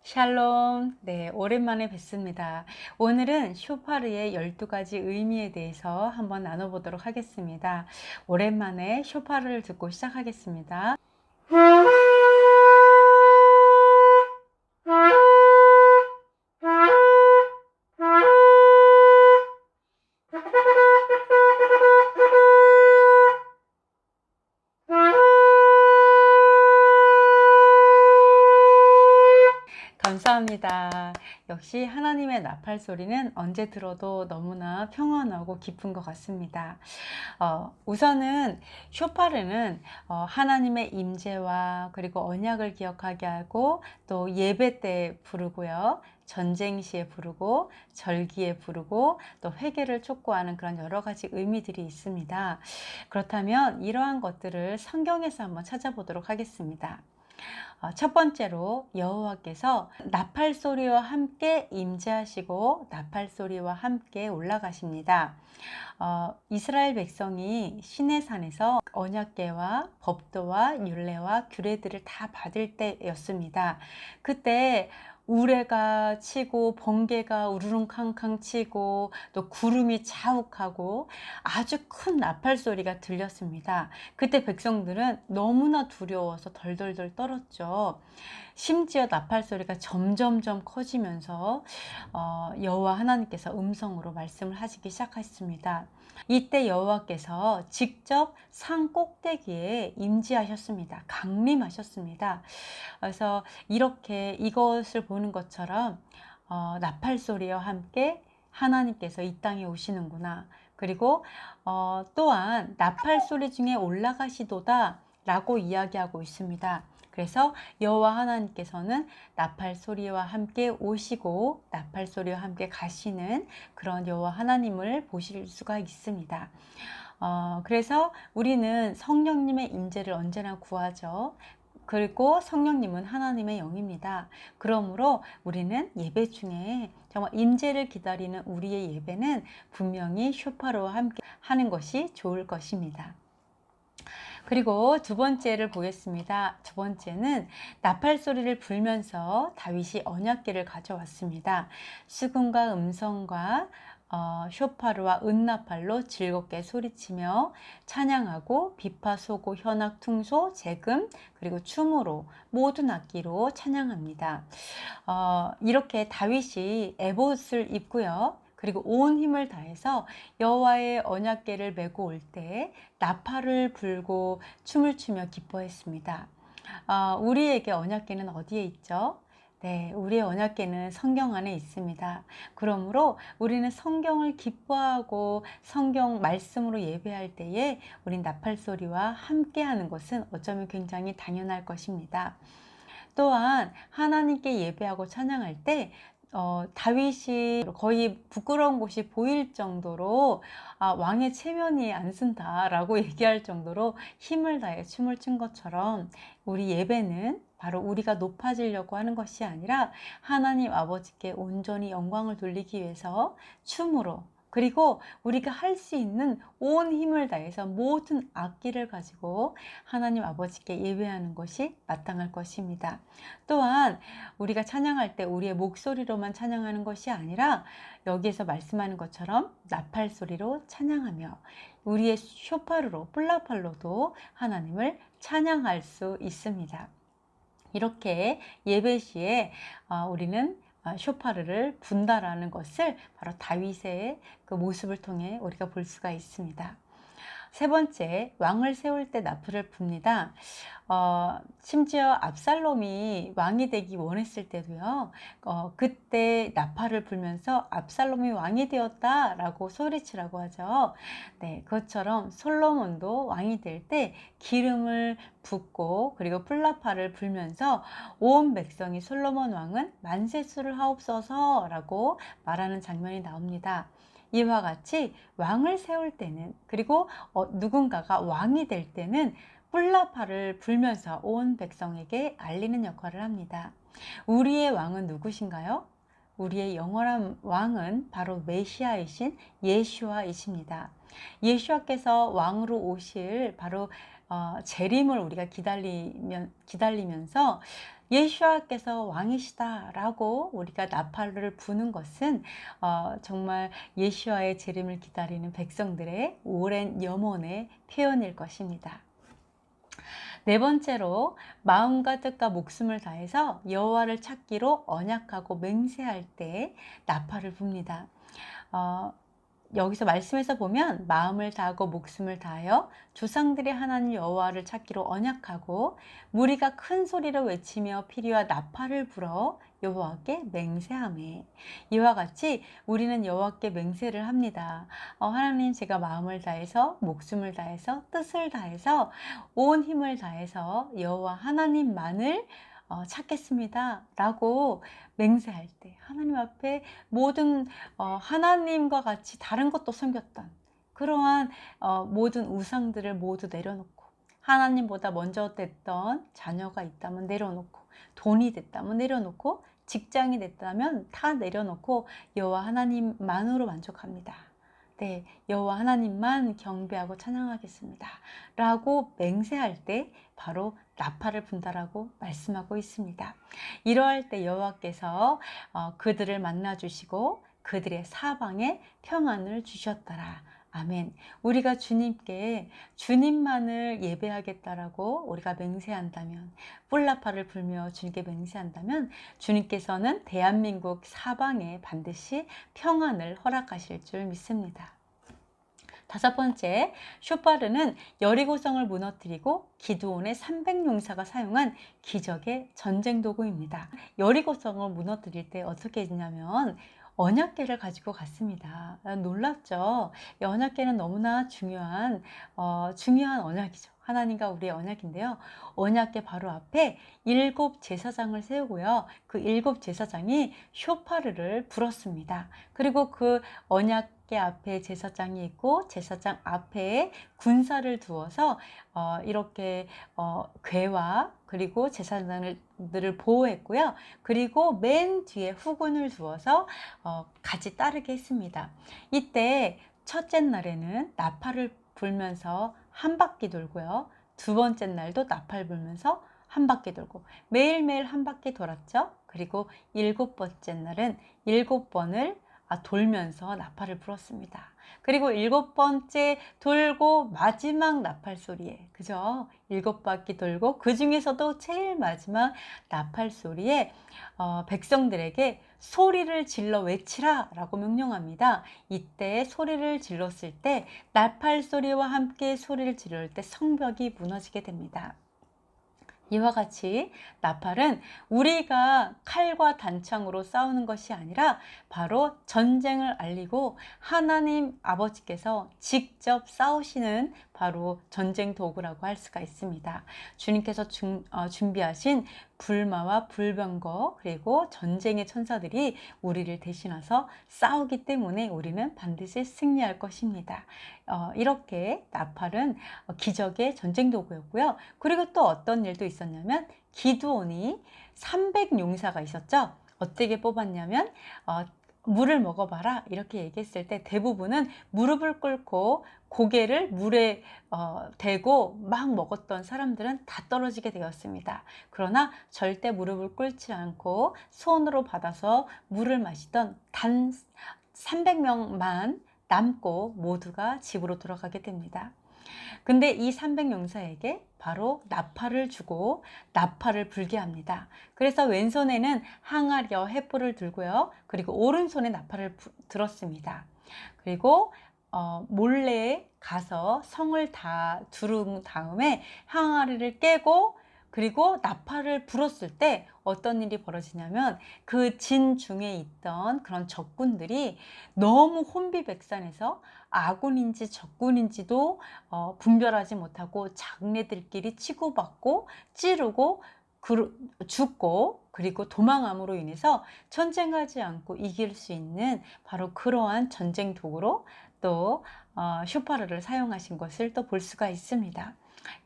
샬롬. 네, 오랜만에 뵙습니다. 오늘은 쇼파르의 12가지 의미에 대해서 한번 나눠보도록 하겠습니다. 오랜만에 쇼파르를 듣고 시작하겠습니다. 감사합니다. 역시 하나님의 나팔 소리는 언제 들어도 너무나 평안하고 깊은 것 같습니다. 우선은 쇼파르는 하나님의 임재와 그리고 언약을 기억하게 하고 또 예배 때 부르고요. 전쟁 시에 부르고 절기에 부르고 또 회개를 촉구하는 그런 여러 가지 의미들이 있습니다. 그렇다면 이러한 것들을 성경에서 한번 찾아보도록 하겠습니다. 첫 번째로 여호와께서 나팔 소리와 함께 임재하시고 나팔 소리와 함께 올라가십니다. 이스라엘 백성이 시내산에서 언약궤와 법도와 율례와 규례들을 다 받을 때였습니다. 그때 우레가 치고 번개가 우르릉캉캉 치고 또 구름이 자욱하고 아주 큰 나팔 소리가 들렸습니다. 그때 백성들은 너무나 두려워서 덜덜덜 떨었죠. 심지어 나팔 소리가 점점점 커지면서 여호와 하나님께서 음성으로 말씀을 하시기 시작했습니다. 이때 여호와께서 직접 산 꼭대기에 임재하셨습니다. 강림하셨습니다. 그래서 이렇게 이것을 보는 것처럼 나팔 소리와 함께 하나님께서 이 땅에 오시는구나. 그리고 또한 나팔 소리 중에 올라가시도다 라고 이야기하고 있습니다. 그래서 여호와 하나님께서는 나팔 소리와 함께 오시고 나팔 소리와 함께 가시는 그런 여호와 하나님을 보실 수가 있습니다. 그래서 우리는 성령님의 임재를 언제나 구하죠. 그리고 성령님은 하나님의 영입니다. 그러므로 우리는 예배 중에 정말 임재를 기다리는 우리의 예배는 분명히 쇼파로와 함께 하는 것이 좋을 것입니다. 그리고 두 번째를 보겠습니다. 두 번째는 나팔 소리를 불면서 다윗이 언약궤를 가져왔습니다. 수금과 음성과 쇼파르와 은나팔로 즐겁게 소리치며 찬양하고 비파, 소고, 현악, 퉁소, 재금 그리고 춤으로 모든 악기로 찬양합니다. 이렇게 다윗이 에봇을 입고요. 그리고 온 힘을 다해서 여호와의 언약궤를 메고 올 때 나팔을 불고 춤을 추며 기뻐했습니다. 우리에게 언약궤는 어디에 있죠? 네, 우리의 언약궤는 성경 안에 있습니다. 그러므로 우리는 성경을 기뻐하고 성경 말씀으로 예배할 때에 우린 나팔 소리와 함께 하는 것은 어쩌면 굉장히 당연할 것입니다. 또한 하나님께 예배하고 찬양할 때 다윗이 거의 부끄러운 곳이 보일 정도로 왕의 체면이 안 쓴다 라고 얘기할 정도로 힘을 다해 춤을 춘 것처럼 우리 예배는 바로 우리가 높아지려고 하는 것이 아니라 하나님 아버지께 온전히 영광을 돌리기 위해서 춤으로, 그리고 우리가 할 수 있는 온 힘을 다해서 모든 악기를 가지고 하나님 아버지께 예배하는 것이 마땅할 것입니다. 또한 우리가 찬양할 때 우리의 목소리로만 찬양하는 것이 아니라 여기에서 말씀하는 것처럼 나팔 소리로 찬양하며 우리의 쇼파르로, 뿔라팔로도 하나님을 찬양할 수 있습니다. 이렇게 예배 시에 우리는 쇼파르를 분다라는 것을 바로 다윗의 그 모습을 통해 우리가 볼 수가 있습니다. 세 번째, 왕을 세울 때 나팔을 붑니다. 심지어 압살롬이 왕이 되기 원했을 때도요, 그때 나팔을 불면서 압살롬이 왕이 되었다라고 소리치라고 하죠. 네, 그것처럼 솔로몬도 왕이 될 때 기름을 붓고 그리고 풀나팔을 불면서 온 백성이 솔로몬 왕은 만세수를 하옵소서 라고 말하는 장면이 나옵니다. 이와 같이 왕을 세울 때는, 그리고 누군가가 왕이 될 때는 뿔나팔을 불면서 온 백성에게 알리는 역할을 합니다. 우리의 왕은 누구신가요? 우리의 영원한 왕은 바로 메시아이신 예슈아이십니다. 예수와께서 왕으로 오실 바로 재림을 우리가 기다리면서 예수와께서 왕이시다라고 우리가 나팔을 부는 것은 정말 예수와의 재림을 기다리는 백성들의 오랜 염원의 표현일 것입니다. 네 번째로 마음과 뜻과 목숨을 다해서 여호와를 찾기로 언약하고 맹세할 때 나팔을 붑니다. 여기서 말씀에서 보면 마음을 다하고 목숨을 다하여 조상들의 하나님 여호와를 찾기로 언약하고 무리가 큰 소리로 외치며 피리와 나팔을 불어 여호와께 맹세하매, 이와 같이 우리는 여호와께 맹세를 합니다. 하나님, 제가 마음을 다해서 목숨을 다해서 뜻을 다해서 온 힘을 다해서 여호와 하나님만을 찾겠습니다 라고 맹세할 때 하나님 앞에 모든 하나님과 같이 다른 것도 섬겼던 그러한 모든 우상들을 모두 내려놓고, 하나님보다 먼저 됐던 자녀가 있다면 내려놓고, 돈이 됐다면 내려놓고, 직장이 됐다면 다 내려놓고 여호와 하나님만으로 만족합니다. 네, 여호와 하나님만 경배하고 찬양하겠습니다 라고 맹세할 때 바로 나팔을 분다라고 말씀하고 있습니다. 이러할 때 여호와께서 그들을 만나 주시고 그들의 사방에 평안을 주셨더라. 아멘. 우리가 주님께 주님만을 예배하겠다라고 우리가 맹세한다면, 뿔나팔을 불며 주님께 맹세한다면 주님께서는 대한민국 사방에 반드시 평안을 허락하실 줄 믿습니다. 다섯 번째, 쇼파르는 여리고성을 무너뜨리고 기드온의 300용사가 사용한 기적의 전쟁 도구입니다. 여리고성을 무너뜨릴 때 어떻게 했냐면 언약궤를 가지고 갔습니다. 놀랍죠? 이 언약궤는 너무나 중요한 언약이죠. 하나님과 우리의 언약인데요. 언약궤 바로 앞에 7 제사장을 세우고요. 그 7 제사장이 쇼파르를 불었습니다. 그리고 그 언약궤 앞에 제사장이 있고 제사장 앞에 군사를 두어서 이렇게 궤와 그리고 제사장들을 보호했고요. 그리고 맨 뒤에 후군을 두어서 같이 따르게 했습니다. 이때 첫째 날에는 나팔을 불면서 한 바퀴 돌고요. 두 번째 날도 나팔 불면서 한 바퀴 돌고 매일매일 한 바퀴 돌았죠. 그리고 7번째 날은 7번을 돌면서 나팔을 불었습니다. 그리고 7번째 돌고 마지막 나팔 소리에, 그죠? 7바퀴 돌고 그 중에서도 제일 마지막 나팔 소리에 백성들에게 소리를 질러 외치라 라고 명령합니다. 이때 소리를 질렀을 때, 나팔 소리와 함께 소리를 지를 때 성벽이 무너지게 됩니다. 이와 같이 나팔은 우리가 칼과 단창으로 싸우는 것이 아니라 바로 전쟁을 알리고 하나님 아버지께서 직접 싸우시는 바로 전쟁 도구라고 할 수가 있습니다. 주님께서 준비하신 불마와 불병거 그리고 전쟁의 천사들이 우리를 대신해서 싸우기 때문에 우리는 반드시 승리할 것입니다. 이렇게 나팔은 기적의 전쟁 도구였고요. 그리고 또 어떤 일도 있었냐면 기드온이 300용사가 있었죠. 어떻게 뽑았냐면 물을 먹어봐라 이렇게 얘기했을 때 대부분은 무릎을 꿇고 고개를 물에 대고 막 먹었던 사람들은 다 떨어지게 되었습니다. 그러나 절대 무릎을 꿇지 않고 손으로 받아서 물을 마시던 단 300명만 남고 모두가 집으로 돌아가게 됩니다. 근데 이 300용사에게 바로 나팔을 주고 나팔을 불게 합니다. 그래서 왼손에는 항아리와 횃불을 들고요. 그리고 오른손에 나팔을 들었습니다. 그리고 몰래 가서 성을 다 두른 다음에 항아리를 깨고 그리고 나팔을 불었을 때 어떤 일이 벌어지냐면 그 진 중에 있던 그런 적군들이 너무 혼비백산해서 아군인지 적군인지도 분별하지 못하고 장내들끼리 치고받고 찌르고 죽고 그리고 도망함으로 인해서 전쟁하지 않고 이길 수 있는 바로 그러한 전쟁 도구로 또 쇼파르를 사용하신 것을 또 볼 수가 있습니다.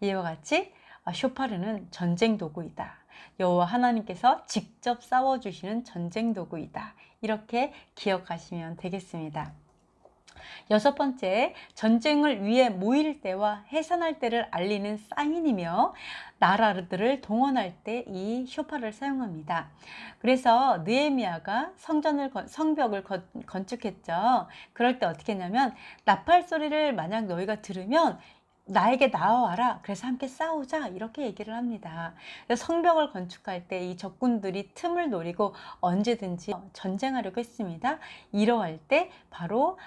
이와 같이 쇼파르는 전쟁 도구이다. 여호와 하나님께서 직접 싸워주시는 전쟁 도구이다. 이렇게 기억하시면 되겠습니다. 여섯 번째, 전쟁을 위해 모일 때와 해산할 때를 알리는 사인이며 나라들을 동원할 때 이 쇼파를 사용합니다. 그래서 느헤미야가 성벽을 건축했죠. 그럴 때 어떻게 했냐면, 나팔 소리를 만약 너희가 들으면 나에게 나와라. 그래서 함께 싸우자. 이렇게 얘기를 합니다. 그래서 성벽을 건축할 때 이 적군들이 틈을 노리고 언제든지 전쟁하려고 했습니다. 이러할 때 바로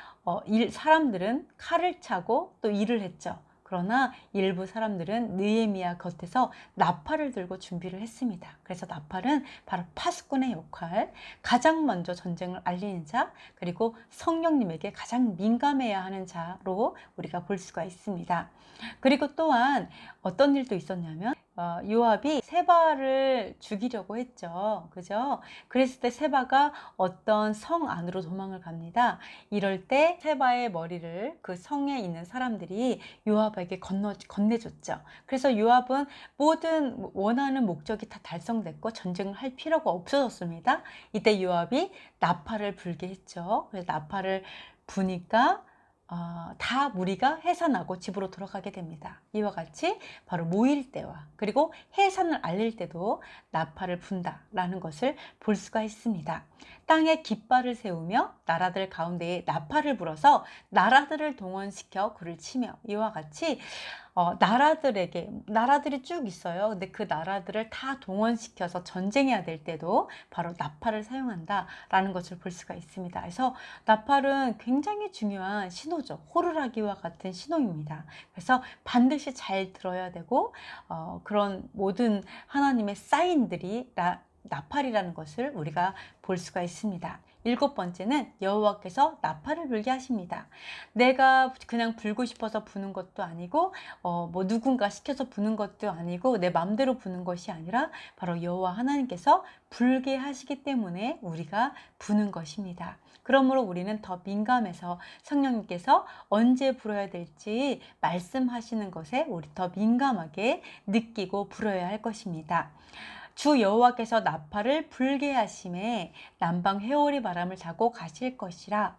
사람들은 칼을 차고 또 일을 했죠. 그러나 일부 사람들은 느헤미야 곁에서 나팔을 들고 준비를 했습니다. 그래서 나팔은 바로 파수꾼의 역할, 가장 먼저 전쟁을 알리는 자, 그리고 성령님에게 가장 민감해야 하는 자로 우리가 볼 수가 있습니다. 그리고 또한 어떤 일도 있었냐면, 요압이 세바를 죽이려고 했죠. 그죠? 그랬을 때 세바가 어떤 성 안으로 도망을 갑니다. 이럴 때 세바의 머리를 그 성에 있는 사람들이 요압에게 건네줬죠. 그래서 요압은 모든 원하는 목적이 다 달성됐고 전쟁을 할 필요가 없어졌습니다. 이때 요압이 나팔을 불게 했죠. 그래서 나팔을 부니까 다 무리가 해산하고 집으로 돌아가게 됩니다. 이와 같이 바로 모일 때와 그리고 해산을 알릴 때도 나팔을 분다라는 것을 볼 수가 있습니다. 땅에 깃발을 세우며 나라들 가운데에 나팔을 불어서 나라들을 동원시켜 굴을 치며, 이와 같이 나라들이 쭉 있어요. 근데 그 나라들을 다 동원시켜서 전쟁해야 될 때도 바로 나팔을 사용한다라는 것을 볼 수가 있습니다. 그래서 나팔은 굉장히 중요한 신호죠. 호루라기와 같은 신호입니다. 그래서 반드시 잘 들어야 되고, 그런 모든 하나님의 사인들이 나팔이라는 것을 우리가 볼 수가 있습니다. 일곱 번째는 여호와께서 나팔을 불게 하십니다. 내가 그냥 불고 싶어서 부는 것도 아니고 뭐 누군가 시켜서 부는 것도 아니고 내 맘대로 부는 것이 아니라 바로 여호와 하나님께서 불게 하시기 때문에 우리가 부는 것입니다. 그러므로 우리는 더 민감해서 성령님께서 언제 불어야 될지 말씀하시는 것에 우리 더 민감하게 느끼고 불어야 할 것입니다. 주 여호와께서 나팔을 불게 하심에 남방 회오리 바람을 타고 가실 것이라.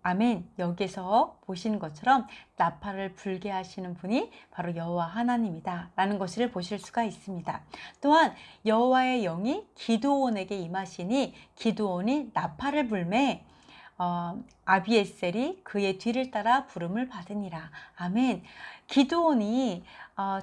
아멘. 여기서 보시는 것처럼 나팔을 불게 하시는 분이 바로 여호와 하나님이다 라는 것을 보실 수가 있습니다. 또한 여호와의 영이 기드온에게 임하시니 기드온이 나팔을 불매 아비에셀이 그의 뒤를 따라 부름을 받으니라. 아멘. 기드온이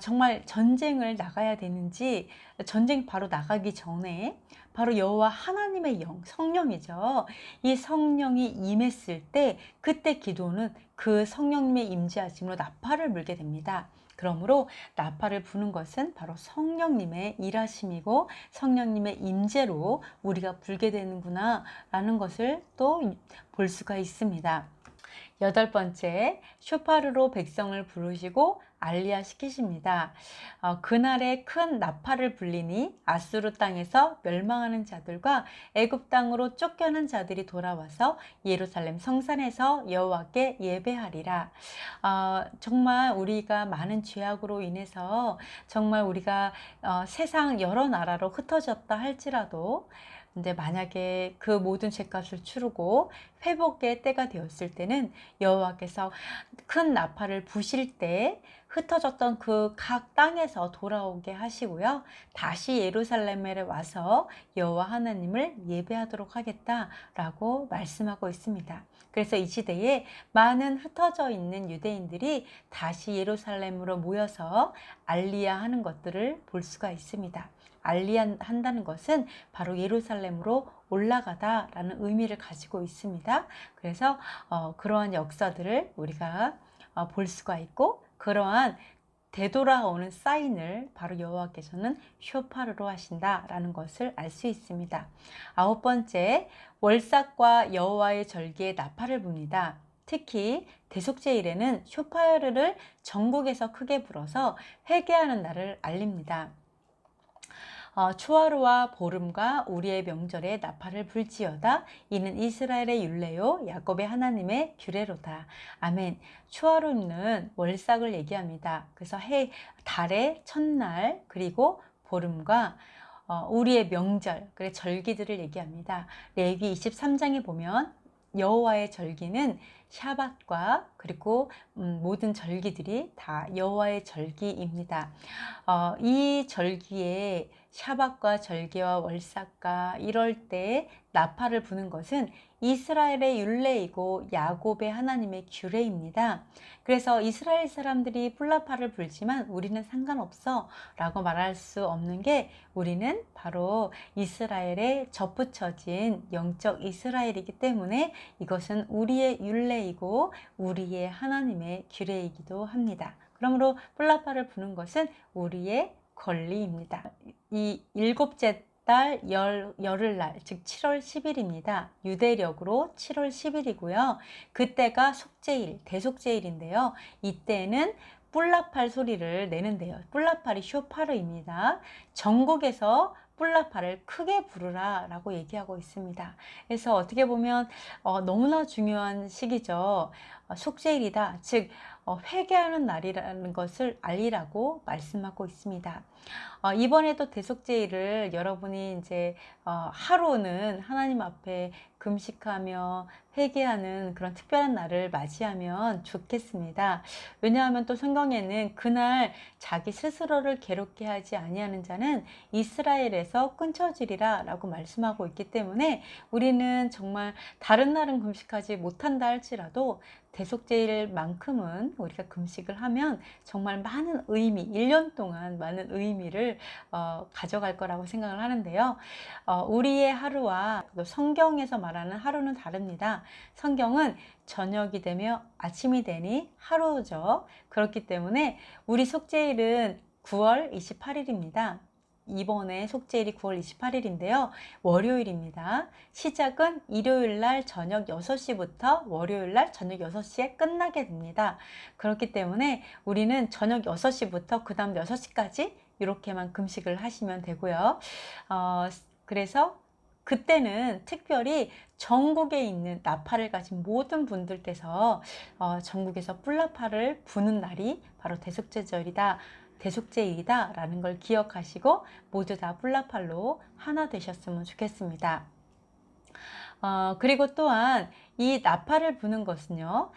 정말 전쟁을 나가야 되는지, 전쟁 바로 나가기 전에 바로 여호와 하나님의 영, 성령이죠. 이 성령이 임했을 때 그때 기드온은 그 성령님의 임재하심으로 나팔을 불게 됩니다. 그러므로 나팔을 부는 것은 바로 성령님의 일하심이고 성령님의 임재로 우리가 불게 되는구나 라는 것을 또 볼 수가 있습니다. 여덟 번째, 쇼파르로 백성을 부르시고 알리야 시키십니다. 그날에 큰 나팔을 불리니 아수르 땅에서 멸망하는 자들과 애굽 땅으로 쫓겨난 자들이 돌아와서 예루살렘 성산에서 여호와께 예배하리라. 정말 우리가 많은 죄악으로 인해서 정말 우리가 세상 여러 나라로 흩어졌다 할지라도, 근데 만약에 그 모든 죄값을 치르고 회복의 때가 되었을 때는 여호와께서 큰 나팔을 부실 때 흩어졌던 그 각 땅에서 돌아오게 하시고요. 다시 예루살렘에 와서 여호와 하나님을 예배하도록 하겠다라고 말씀하고 있습니다. 그래서 이 시대에 많은 흩어져 있는 유대인들이 다시 예루살렘으로 모여서 알리야 하는 것들을 볼 수가 있습니다. 알리야 한다는 것은 바로 예루살렘으로 올라가다라는 의미를 가지고 있습니다. 그래서 그러한 역사들을 우리가 볼 수가 있고, 그러한 되돌아오는 사인을 바로 여호와께서는 쇼파르로 하신다라는 것을 알 수 있습니다. 아홉 번째, 월삭과 여호와의 절기에 나팔을 붑니다. 특히 대속제일에는 쇼파르를 전국에서 크게 불어서 회개하는 날을 알립니다. 초하루와 보름과 우리의 명절에 나팔을 불지어다. 이는 이스라엘의 율례요 야곱의 하나님의 규례로다. 아멘. 초하루는 월삭을 얘기합니다. 그래서 달의 첫날, 그리고 보름과 우리의 명절, 그래 절기들을 얘기합니다. 레위기 23장에 보면 여호와의 절기는 샤밧과 그리고 모든 절기들이 다 여호와의 절기입니다. 이 절기에 샤밧과 절기와 월삭과 이럴 때 나팔을 부는 것은 이스라엘의 율례이고 야곱의 하나님의 규례입니다. 그래서 이스라엘 사람들이 뿔나팔을 불지만 우리는 상관없어 라고 말할 수 없는 게, 우리는 바로 이스라엘에 접붙여진 영적 이스라엘이기 때문에 이것은 우리의 율례이고 우리의 하나님의 규례이기도 합니다. 그러므로 뿔나팔을 부는 것은 우리의 권리입니다. 이 일곱째 달 열흘날, 즉 7월 10일입니다. 유대력으로 7월 10일이고요. 그때가 속죄일, 대속죄일인데요. 이때는 뿔나팔 소리를 내는데요. 뿔나팔이 쇼파르입니다. 전국에서 뿔나팔을 크게 부르라 라고 얘기하고 있습니다. 그래서 어떻게 보면 너무나 중요한 시기죠. 속죄일이다, 즉 회개하는 날이라는 것을 알리라고 말씀하고 있습니다. 이번에도 대속죄일을 여러분이 이제 하루는 하나님 앞에 금식하며 회개하는 그런 특별한 날을 맞이하면 좋겠습니다. 왜냐하면 또 성경에는 그날 자기 스스로를 괴롭게 하지 아니하는 자는 이스라엘에서 끊쳐지리라 라고 말씀하고 있기 때문에 우리는 정말 다른 날은 금식하지 못한다 할지라도 대속죄일만큼은 우리가 금식을 하면 정말 많은 의미, 1년 동안 많은 의미를 가져갈 거라고 생각을 하는데요. 우리의 하루와 성경에서 말하는 하루는 다릅니다. 성경은 저녁이 되며 아침이 되니 하루죠. 그렇기 때문에 우리 속죄일은 9월 28일입니다. 이번에 속죄일이 9월 28일인데요. 월요일입니다. 시작은 일요일날 저녁 6시부터 월요일날 저녁 6시에 끝나게 됩니다. 그렇기 때문에 우리는 저녁 6시부터 그 다음 6시까지 이렇게만 금식을 하시면 되고요. 그래서 그때는 특별히 전국에 있는 나팔을 가진 모든 분들께서 전국에서 뿔나팔을 부는 날이 바로 대속죄일이다 라는 걸 기억하시고 모두 다 뿔나팔로 하나 되셨으면 좋겠습니다. 그리고 또한 이 나팔을 부는 것은요,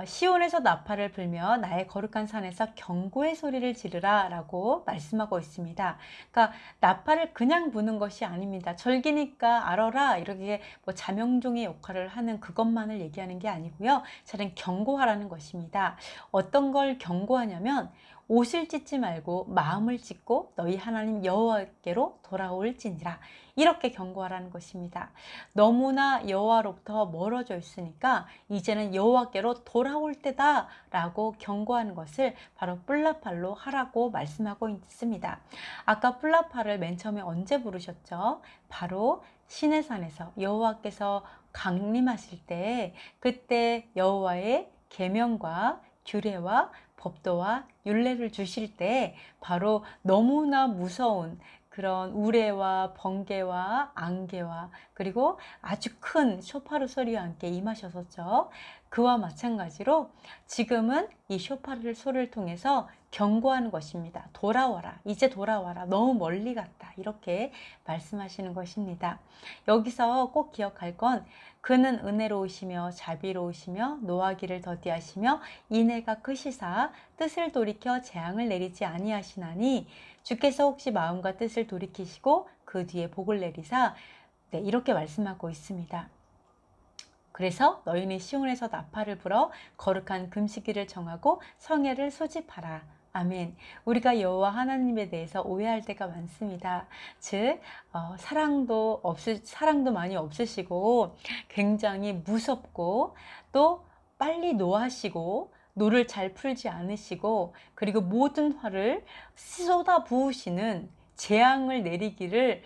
시온에서 나팔을 불며 나의 거룩한 산에서 경고의 소리를 지르라 라고 말씀하고 있습니다. 그러니까 나팔을 그냥 부는 것이 아닙니다. 절기니까 알아라 이렇게 뭐 자명종의 역할을 하는 그것만을 얘기하는 게 아니고요. 저는 경고하라는 것입니다. 어떤 걸 경고하냐면, 옷을 찢지 말고 마음을 찢고 너희 하나님 여호와께로 돌아올지니라, 이렇게 경고하라는 것입니다. 너무나 여호와로부터 멀어져 있으니까 이제는 여호와께로 돌아올 때다 라고 경고하는 것을 바로 뿔나팔로 하라고 말씀하고 있습니다. 아까 뿔나팔을 맨 처음에 언제 부르셨죠? 바로 시내산에서 여호와께서 강림하실 때, 그때 여호와의 계명과 규례와 법도와 율례를 주실 때 바로 너무나 무서운 그런 우레와 번개와 안개와 그리고 아주 큰 쇼파르 소리와 함께 임하셨었죠. 그와 마찬가지로 지금은 이 쇼파르 소리를 통해서 경고하는 것입니다. 돌아와라, 이제 돌아와라, 너무 멀리 갔다, 이렇게 말씀하시는 것입니다. 여기서 꼭 기억할 건, 그는 은혜로우시며 자비로우시며 노하기를 더디하시며 인애가 크시사 뜻을 돌이켜 재앙을 내리지 아니하시나니, 주께서 혹시 마음과 뜻을 돌이키시고 그 뒤에 복을 내리사, 이렇게 말씀하고 있습니다. 그래서 너희는 시온에서 나팔을 불어 거룩한 금식일을 정하고 성회를 소집하라. 아멘. 우리가 여호와 하나님에 대해서 오해할 때가 많습니다. 즉 사랑도 많이 없으시고 굉장히 무섭고 또 빨리 노하시고 노를 잘 풀지 않으시고 그리고 모든 화를 쏟아 부으시는, 재앙을 내리기를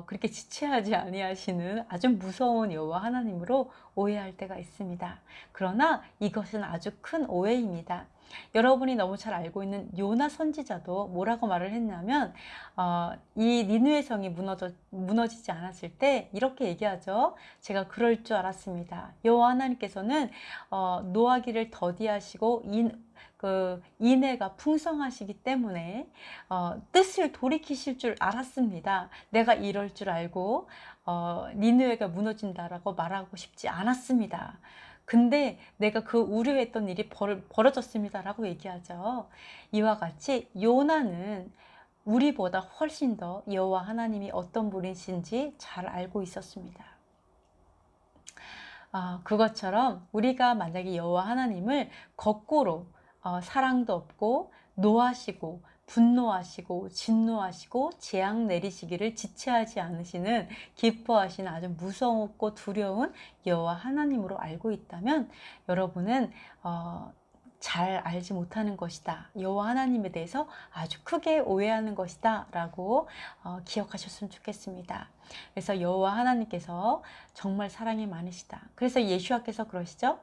그렇게 지체하지 아니하시는 아주 무서운 여호와 하나님으로 오해할 때가 있습니다. 그러나 이것은 아주 큰 오해입니다. 여러분이 너무 잘 알고 있는 요나 선지자도 뭐라고 말을 했냐면 이 니느웨 성이 무너지지 않았을 때 이렇게 얘기하죠. 제가 그럴 줄 알았습니다. 여호와 하나님께서는 노하기를 더디하시고 인애가 풍성하시기 때문에 뜻을 돌이키실 줄 알았습니다. 내가 이럴 줄 알고 니느웨가 무너진다라고 말하고 싶지 않았습니다. 근데 내가 그 우려했던 일이 벌어졌습니다 라고 얘기하죠. 이와 같이 요나는 우리보다 훨씬 더 여호와 하나님이 어떤 분이신지 잘 알고 있었습니다. 그것처럼 우리가 만약에 여호와 하나님을 거꾸로 사랑도 없고 노하시고 분노하시고 진노하시고 재앙 내리시기를 지체하지 않으시는 기뻐하시는 아주 무섭고 두려운 여호와 하나님으로 알고 있다면 여러분은 잘 알지 못하는 것이다. 여호와 하나님에 대해서 아주 크게 오해하는 것이다 라고 기억하셨으면 좋겠습니다. 그래서 여호와 하나님께서 정말 사랑이 많으시다. 그래서 예수와께서 그러시죠.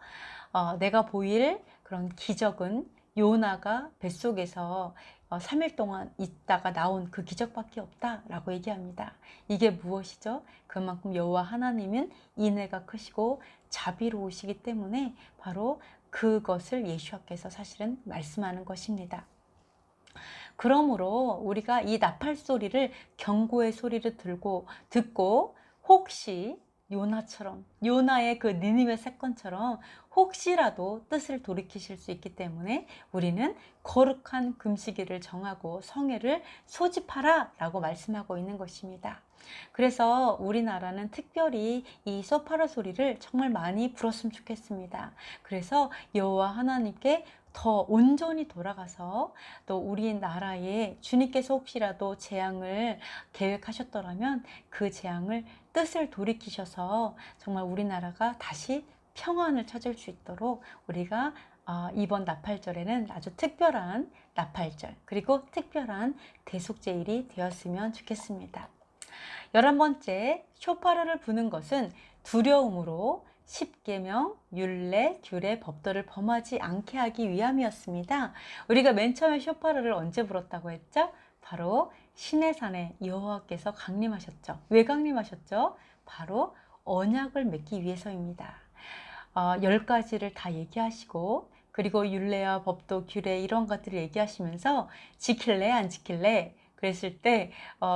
내가 보일 그런 기적은 요나가 뱃속에서 3일 동안 있다가 나온 그 기적밖에 없다 라고 얘기합니다. 이게 무엇이죠? 그만큼 여호와 하나님은 인애가 크시고 자비로우시기 때문에 바로 그것을 예수와께서 사실은 말씀하는 것입니다. 그러므로 우리가 이 나팔 소리를 경고의 소리를 듣고 혹시 요나처럼 요나의 그 니느웨 사건처럼 혹시라도 뜻을 돌이키실 수 있기 때문에 우리는 거룩한 금식일을 정하고 성회를 소집하라 라고 말씀하고 있는 것입니다. 그래서 우리나라는 특별히 이 소파라 소리를 정말 많이 불었으면 좋겠습니다. 그래서 여호와 하나님께 더 온전히 돌아가서 또 우리나라에 주님께서 혹시라도 재앙을 계획하셨더라면 그 재앙을 뜻을 돌이키셔서 정말 우리나라가 다시 평안을 찾을 수 있도록 우리가 이번 나팔절에는 아주 특별한 나팔절 그리고 특별한 대속제일이 되었으면 좋겠습니다. 11번째, 쇼파르를 부는 것은 두려움으로 십계명, 율례, 규례, 법도를 범하지 않게 하기 위함이었습니다. 우리가 맨 처음에 쇼파르를 언제 불었다고 했죠? 바로 시내산에 여호와께서 강림하셨죠. 왜 강림하셨죠? 바로 언약을 맺기 위해서입니다. 10가지를 다 얘기하시고 그리고 율례와 법도, 규례 이런 것들을 얘기하시면서 지킬래 안 지킬래? 그랬을 때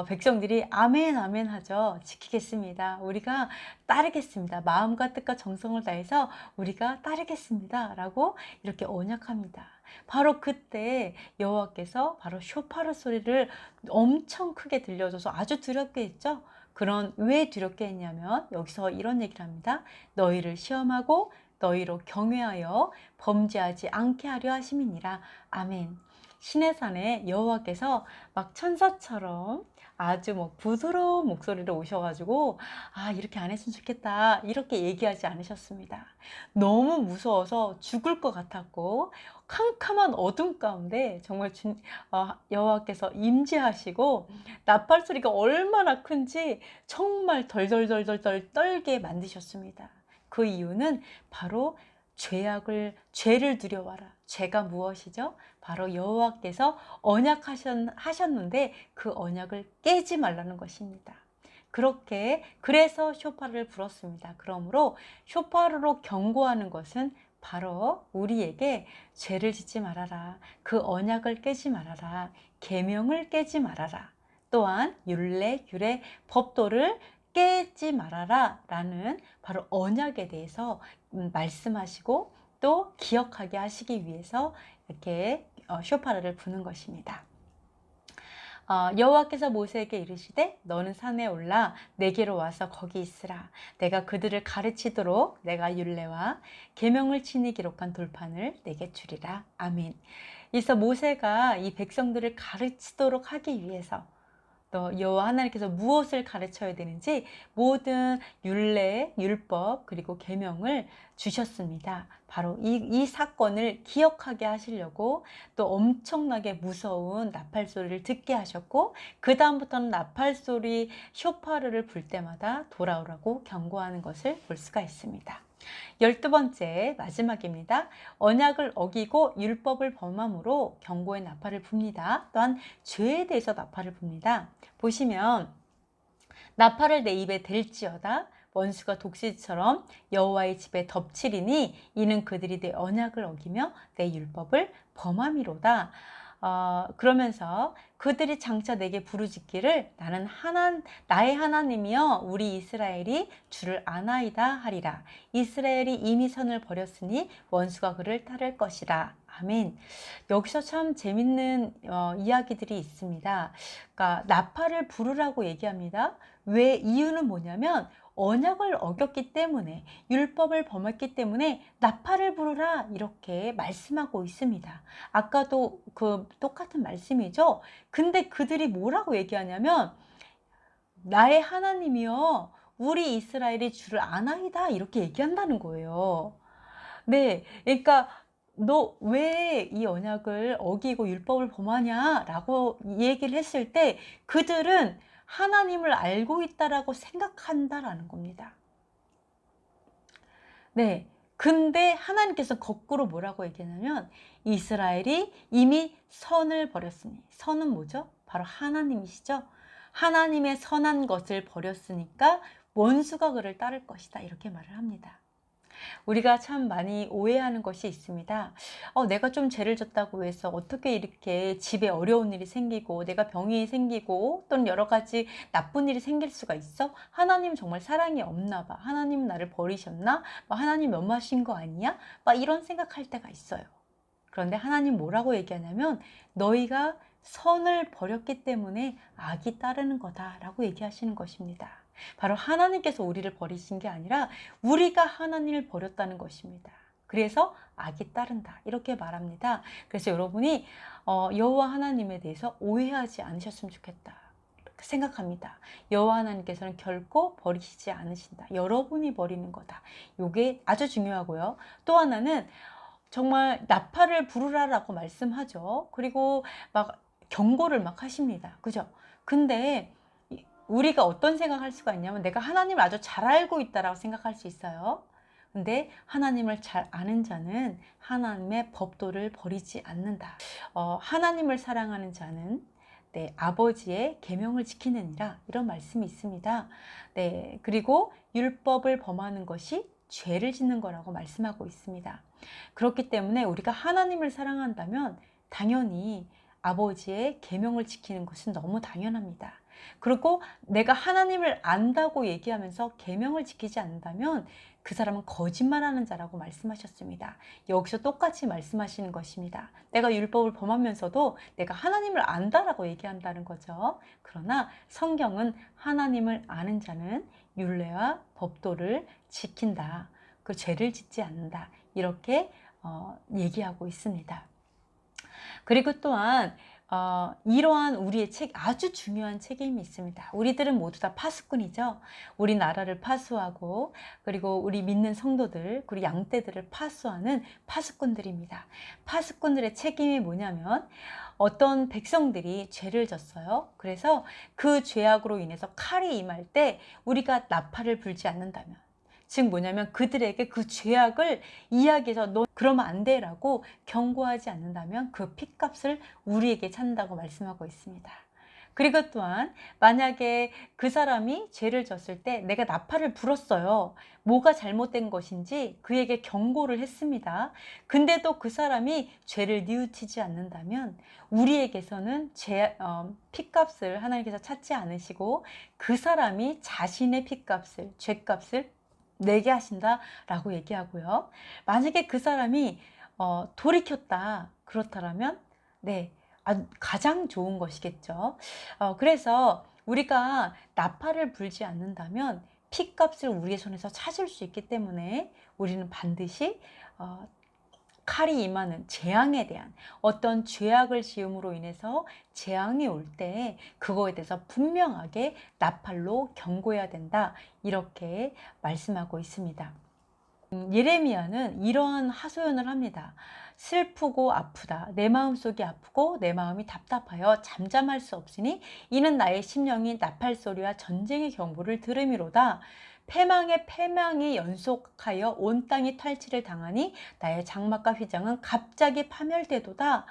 백성들이 아멘 아멘 하죠. 지키겠습니다. 우리가 따르겠습니다. 마음과 뜻과 정성을 다해서 우리가 따르겠습니다 라고 이렇게 언약합니다. 바로 그때 여호와께서 바로 쇼파르 소리를 엄청 크게 들려줘서 아주 두렵게 했죠. 왜 두렵게 했냐면 여기서 이런 얘기를 합니다. 너희를 시험하고 너희로 경외하여 범죄하지 않게 하려 하심이니라. 아멘. 시내산에 여호와께서 막 천사처럼 아주 뭐 부드러운 목소리로 오셔가지고 이렇게 안 했으면 좋겠다 이렇게 얘기하지 않으셨습니다. 너무 무서워서 죽을 것 같았고 캄캄한 어둠 가운데 정말 여호와께서 임재하시고 나팔 소리가 얼마나 큰지 정말 덜덜덜덜 떨게 만드셨습니다. 그 이유는 바로 죄를 두려워하라. 죄가 무엇이죠? 바로 여호와께서 언약하셨는데 그 언약을 깨지 말라는 것입니다. 그래서 쇼파르를 불었습니다. 그러므로 쇼파르로 경고하는 것은 바로 우리에게 죄를 짓지 말아라. 그 언약을 깨지 말아라. 계명을 깨지 말아라. 또한 율례, 규례, 법도를 깨지 말아라 라는 바로 언약에 대해서 말씀하시고 또 기억하게 하시기 위해서 이렇게 쇼파르를 부는 것입니다. 여호와께서 모세에게 이르시되 너는 산에 올라 내게로 와서 거기 있으라. 내가 그들을 가르치도록 내가 율례와 계명을 친히 기록한 돌판을 내게 주리라. 아멘. 그래서 모세가 이 백성들을 가르치도록 하기 위해서 또 여호와 하나님께서 무엇을 가르쳐야 되는지 모든 율례, 율법 그리고 계명을 주셨습니다. 바로 이 사건을 기억하게 하시려고 또 엄청나게 무서운 나팔 소리를 듣게 하셨고 그 다음부터는 나팔 소리 쇼파르를 불 때마다 돌아오라고 경고하는 것을 볼 수가 있습니다. 12번째 마지막입니다. 언약을 어기고 율법을 범함으로 경고의 나팔을 붑니다. 또한 죄에 대해서 나팔을 붑니다. 보시면 나팔을 내 입에 댈지어다 원수가 독실처럼 여호와의 집에 덮치리니 이는 그들이 내 언약을 어기며 내 율법을 범함이로다. 그러면서 그들이 장차 내게 부르짖기를 나는 나의 하나님이여 우리 이스라엘이 주를 아나이다 하리라. 이스라엘이 이미 선을 버렸으니 원수가 그를 따를 것이라. 아멘. 여기서 참 재밌는 이야기들이 있습니다. 그러니까 나팔을 부르라고 얘기합니다. 왜? 이유는 뭐냐면 언약을 어겼기 때문에, 율법을 범했기 때문에 나팔을 부르라 이렇게 말씀하고 있습니다. 아까도 그 똑같은 말씀이죠. 근데 그들이 뭐라고 얘기하냐면 나의 하나님이여 우리 이스라엘이 주를 아나이다 이렇게 얘기한다는 거예요. 네, 그러니까 너 왜 이 언약을 어기고 율법을 범하냐 라고 얘기를 했을 때 그들은 하나님을 알고 있다라고 생각한다라는 겁니다. 네. 근데 하나님께서 거꾸로 뭐라고 얘기하냐면 이스라엘이 이미 선을 버렸으니, 선은 뭐죠? 바로 하나님이시죠. 하나님의 선한 것을 버렸으니까 원수가 그를 따를 것이다 이렇게 말을 합니다. 우리가 참 많이 오해하는 것이 있습니다. 내가 좀 죄를 졌다고 해서 어떻게 이렇게 집에 어려운 일이 생기고 내가 병이 생기고 또는 여러 가지 나쁜 일이 생길 수가 있어? 하나님 정말 사랑이 없나 봐. 하나님 나를 버리셨나? 하나님 면마신 거 아니야? 이런 생각할 때가 있어요. 그런데 하나님 뭐라고 얘기하냐면 너희가 선을 버렸기 때문에 악이 따르는 거다라고 얘기하시는 것입니다. 바로 하나님께서 우리를 버리신 게 아니라 우리가 하나님을 버렸다는 것입니다. 그래서 악이 따른다 이렇게 말합니다. 그래서 여러분이 여호와 하나님에 대해서 오해하지 않으셨으면 좋겠다 생각합니다. 여호와 하나님께서는 결코 버리시지 않으신다. 여러분이 버리는 거다. 이게 아주 중요하고요. 또 하나는 정말 나팔을 부르라라고 말씀하죠. 그리고 막 경고를 막 하십니다. 그죠? 근데 우리가 어떤 생각할 수가 있냐면 내가 하나님을 아주 잘 알고 있다라고 생각할 수 있어요. 근데 하나님을 잘 아는 자는 하나님의 법도를 버리지 않는다. 하나님을 사랑하는 자는 아버지의 계명을 지키느니라 이런 말씀이 있습니다. 네, 그리고 율법을 범하는 것이 죄를 짓는 거라고 말씀하고 있습니다. 그렇기 때문에 우리가 하나님을 사랑한다면 당연히 아버지의 계명을 지키는 것은 너무 당연합니다. 그리고 내가 하나님을 안다고 얘기하면서 계명을 지키지 않는다면 그 사람은 거짓말하는 자라고 말씀하셨습니다. 여기서 똑같이 말씀하시는 것입니다. 내가 율법을 범하면서도 내가 하나님을 안다라고 얘기한다는 거죠. 그러나 성경은 하나님을 아는 자는 율례와 법도를 지킨다. 그 죄를 짓지 않는다. 이렇게 얘기하고 있습니다. 그리고 또한 이러한 우리의 아주 중요한 책임이 있습니다. 우리들은 모두 다 파수꾼이죠. 우리나라를 파수하고 그리고 우리 믿는 성도들 그리고 양떼들을 파수하는 파수꾼들입니다. 파수꾼들의 책임이 뭐냐면 어떤 백성들이 죄를 졌어요. 그래서 그 죄악으로 인해서 칼이 임할 때 우리가 나팔을 불지 않는다면 즉 뭐냐면 그들에게 그 죄악을 이야기해서 너 그러면 안 돼라고 경고하지 않는다면 그 핏값을 우리에게 찬다고 말씀하고 있습니다. 그리고 또한 만약에 그 사람이 죄를 졌을 때 내가 나팔을 불었어요. 뭐가 잘못된 것인지 그에게 경고를 했습니다. 근데도 그 사람이 죄를 뉘우치지 않는다면 우리에게서는 핏값을 하나님께서 찾지 않으시고 그 사람이 자신의 핏값을 죄값을 내게 하신다라고 얘기하고요. 만약에 그 사람이 돌이켰다 그렇다면 가장 좋은 것이겠죠. 그래서 우리가 나팔을 불지 않는다면 핏값을 우리의 손에서 찾을 수 있기 때문에 우리는 반드시 칼이 임하는 재앙에 대한 어떤 죄악을 지음으로 인해서 재앙이 올 때 그거에 대해서 분명하게 나팔로 경고해야 된다 이렇게 말씀하고 있습니다. 예레미야는 이러한 하소연을 합니다. 슬프고 아프다. 내 마음속이 아프고 내 마음이 답답하여 잠잠할 수 없으니 이는 나의 심령이 나팔소리와 전쟁의 경보를 들음이로다. 패망에 패망이 연속하여 온 땅이 탈취를 당하니 나의 장막과 휘장은 갑자기 파멸되도다.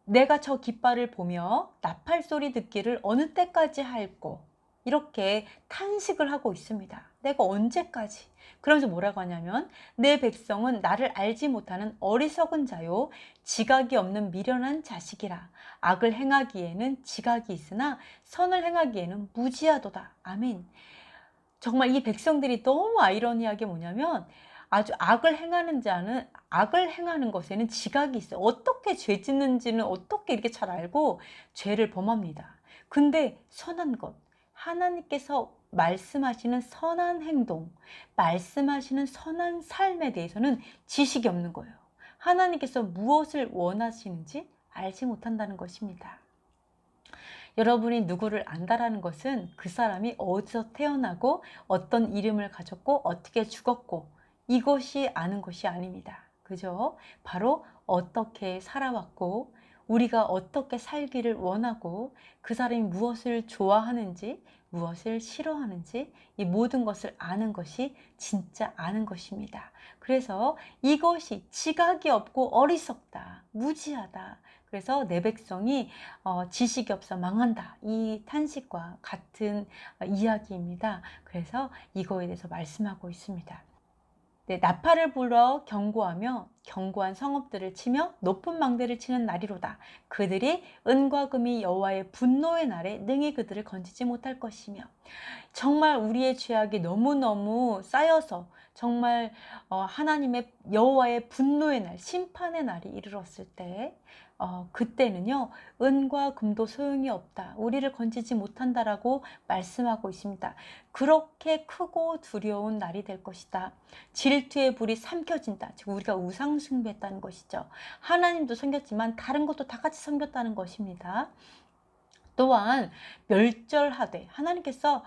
내가 저 깃발을 보며 나팔 소리 듣기를 어느 때까지 할꼬. 이렇게 탄식을 하고 있습니다. 내가 언제까지? 그러면서 뭐라고 하냐면 내 백성은 나를 알지 못하는 어리석은 자요 지각이 없는 미련한 자식이라. 악을 행하기에는 지각이 있으나 선을 행하기에는 무지하도다. 아멘. 정말 이 백성들이 너무 아이러니하게 뭐냐면 아주 악을 행하는 자는 악을 행하는 것에는 지각이 있어요. 어떻게 죄 짓는지는 어떻게 이렇게 잘 알고 죄를 범합니다. 근데 선한 것, 하나님께서 말씀하시는 선한 행동, 말씀하시는 선한 삶에 대해서는 지식이 없는 거예요. 하나님께서 무엇을 원하시는지 알지 못한다는 것입니다. 여러분이 누구를 안다라는 것은 그 사람이 어디서 태어나고 어떤 이름을 가졌고 어떻게 죽었고 이것이 아는 것이 아닙니다. 그죠? 바로 어떻게 살아왔고 우리가 어떻게 살기를 원하고 그 사람이 무엇을 좋아하는지 무엇을 싫어하는지 이 모든 것을 아는 것이 진짜 아는 것입니다. 그래서 이것이 지각이 없고 어리석다, 무지하다. 그래서 내 백성이 지식이 없어 망한다. 이 탄식과 같은 이야기입니다. 그래서 이거에 대해서 말씀하고 있습니다. 네, 나팔을 불어 경고하며 견고한 성읍들을 치며 높은 망대를 치는 날이로다. 그들이 은과 금이 여호와의 분노의 날에 능히 그들을 건지지 못할 것이며. 정말 우리의 죄악이 너무너무 쌓여서 정말 하나님의 여호와의 분노의 날, 심판의 날이 이르렀을 때 그때는요 은과 금도 소용이 없다. 우리를 건지지 못한다라고 말씀하고 있습니다. 그렇게 크고 두려운 날이 될 것이다. 질투의 불이 삼켜진다. 즉 우리가 우상 숭배했다는 것이죠. 하나님도 섬겼지만 다른 것도 다 같이 섬겼다는 것입니다. 또한 멸절하되 하나님께서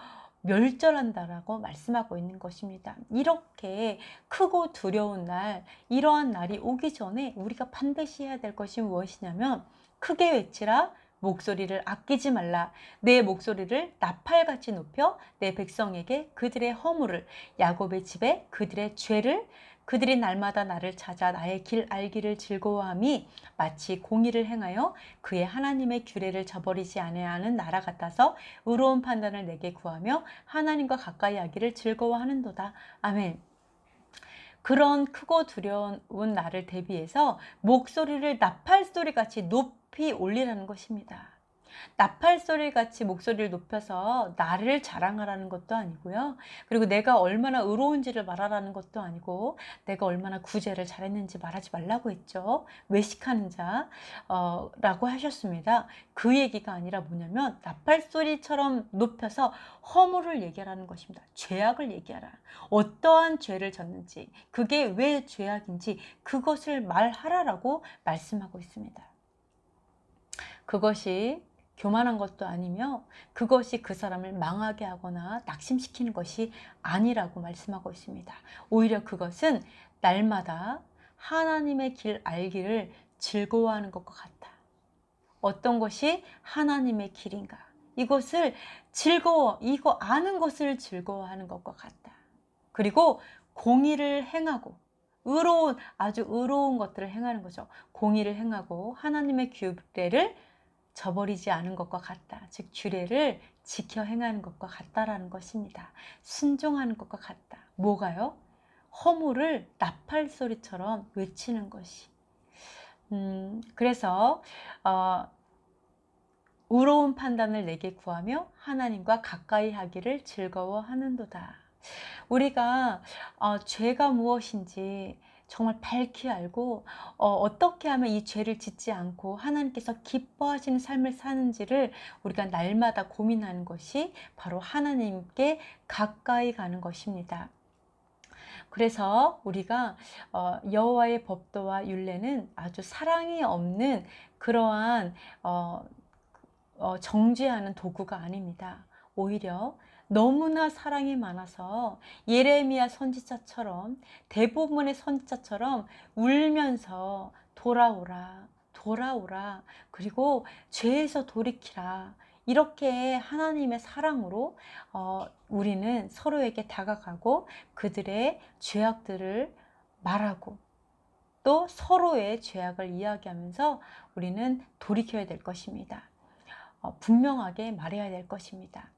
멸절한다라고 말씀하고 있는 것입니다. 이렇게 크고 두려운 날, 이러한 날이 오기 전에 우리가 반드시 해야 될 것이 무엇이냐면 크게 외치라, 목소리를 아끼지 말라. 내 목소리를 나팔같이 높여 내 백성에게 그들의 허물을, 야곱의 집에 그들의 죄를, 그들이 날마다 나를 찾아 나의 길 알기를 즐거워함이 마치 공의를 행하여 그의 하나님의 규례를 저버리지 아니하는 나라 같아서 의로운 판단을 내게 구하며 하나님과 가까이 하기를 즐거워하는도다. 아멘. 그런 크고 두려운 날을 대비해서 목소리를 나팔소리같이 높이 올리라는 것입니다. 나팔소리 같이 목소리를 높여서 나를 자랑하라는 것도 아니고요. 그리고 내가 얼마나 의로운지를 말하라는 것도 아니고 내가 얼마나 구제를 잘했는지 말하지 말라고 했죠. 외식하는 자 라고 하셨습니다. 그 얘기가 아니라 뭐냐면 나팔소리처럼 높여서 허물을 얘기하라는 것입니다. 죄악을 얘기하라. 어떠한 죄를 졌는지 그게 왜 죄악인지 그것을 말하라라고 말씀하고 있습니다. 그것이 교만한 것도 아니며 그것이 그 사람을 망하게 하거나 낙심시키는 것이 아니라고 말씀하고 있습니다. 오히려 그것은 날마다 하나님의 길 알기를 즐거워하는 것과 같다. 어떤 것이 하나님의 길인가? 이것을 이거 아는 것을 즐거워하는 것과 같다. 그리고 공의를 행하고 아주 의로운 것들을 행하는 거죠. 공의를 행하고 하나님의 규례를 저버리지 않은 것과 같다. 즉 규례를 지켜 행하는 것과 같다라는 것입니다. 순종하는 것과 같다. 뭐가요? 허물을 나팔 소리처럼 외치는 것이. 그래서 의로운 판단을 내게 구하며 하나님과 가까이 하기를 즐거워하는도다. 우리가 죄가 무엇인지 정말 밝히 알고 어떻게 하면 이 죄를 짓지 않고 하나님께서 기뻐하시는 삶을 사는지를 우리가 날마다 고민하는 것이 바로 하나님께 가까이 가는 것입니다. 그래서 우리가 여호와의 법도와 율례는 아주 사랑이 없는 그러한 정죄하는 도구가 아닙니다. 오히려 너무나 사랑이 많아서 예레미야 선지자처럼 대부분의 선지자처럼 울면서 돌아오라 돌아오라 그리고 죄에서 돌이키라 이렇게 하나님의 사랑으로 우리는 서로에게 다가가고 그들의 죄악들을 말하고 또 서로의 죄악을 이야기하면서 우리는 돌이켜야 될 것입니다. 분명하게 말해야 될 것입니다.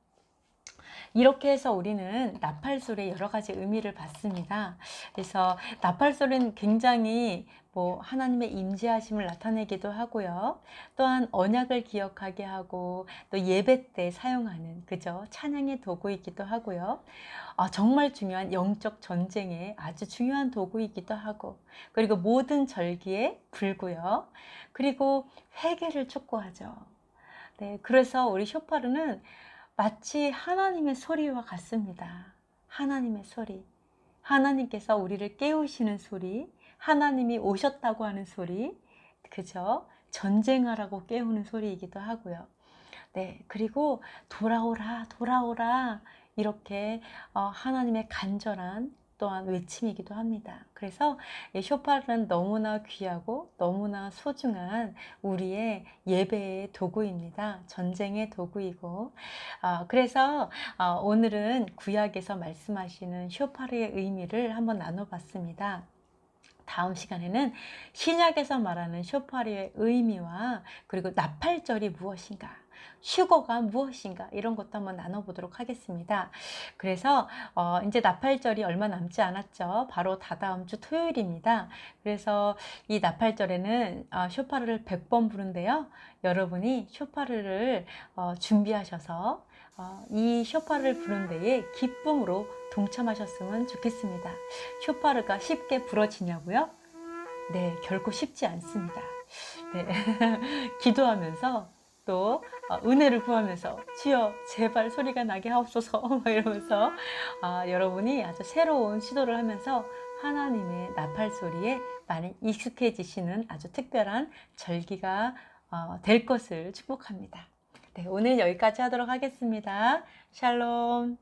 이렇게 해서 우리는 나팔소리의 여러 가지 의미를 받습니다. 그래서 나팔소리는 굉장히 하나님의 임재하심을 나타내기도 하고요. 또한 언약을 기억하게 하고 또 예배 때 사용하는 찬양의 도구이기도 하고요. 정말 중요한 영적 전쟁의 아주 중요한 도구이기도 하고, 그리고 모든 절기에 불고요. 그리고 회개를 촉구하죠. 네, 그래서 우리 쇼파르는 마치 하나님의 소리와 같습니다. 하나님의 소리. 하나님께서 우리를 깨우시는 소리, 하나님이 오셨다고 하는 소리, 전쟁하라고 깨우는 소리이기도 하고요. 네, 그리고 돌아오라, 돌아오라, 이렇게 하나님의 간절한 또한 외침이기도 합니다. 그래서 이 쇼파르는 너무나 귀하고 너무나 소중한 우리의 예배의 도구입니다. 전쟁의 도구이고, 그래서 오늘은 구약에서 말씀하시는 쇼파르의 의미를 한번 나눠봤습니다. 다음 시간에는 신약에서 말하는 쇼파르의 의미와 그리고 나팔절이 무엇인가, 휴거가 무엇인가, 이런 것도 한번 나눠보도록 하겠습니다. 그래서 이제 나팔절이 얼마 남지 않았죠. 바로 다다음 주 토요일입니다. 그래서 이 나팔절에는 쇼파르를 100번 부른데요. 여러분이 쇼파르를 준비하셔서 이 쇼파르를 부른 데에 기쁨으로 동참하셨으면 좋겠습니다. 쇼파르가 쉽게 부러지냐고요? 네, 결코 쉽지 않습니다. 네. 기도하면서 또 은혜를 구하면서 주여 제발 소리가 나게 하옵소서 이러면서 여러분이 아주 새로운 시도를 하면서 하나님의 나팔 소리에 많이 익숙해지시는 아주 특별한 절기가 될 것을 축복합니다. 네, 오늘 여기까지 하도록 하겠습니다. 샬롬.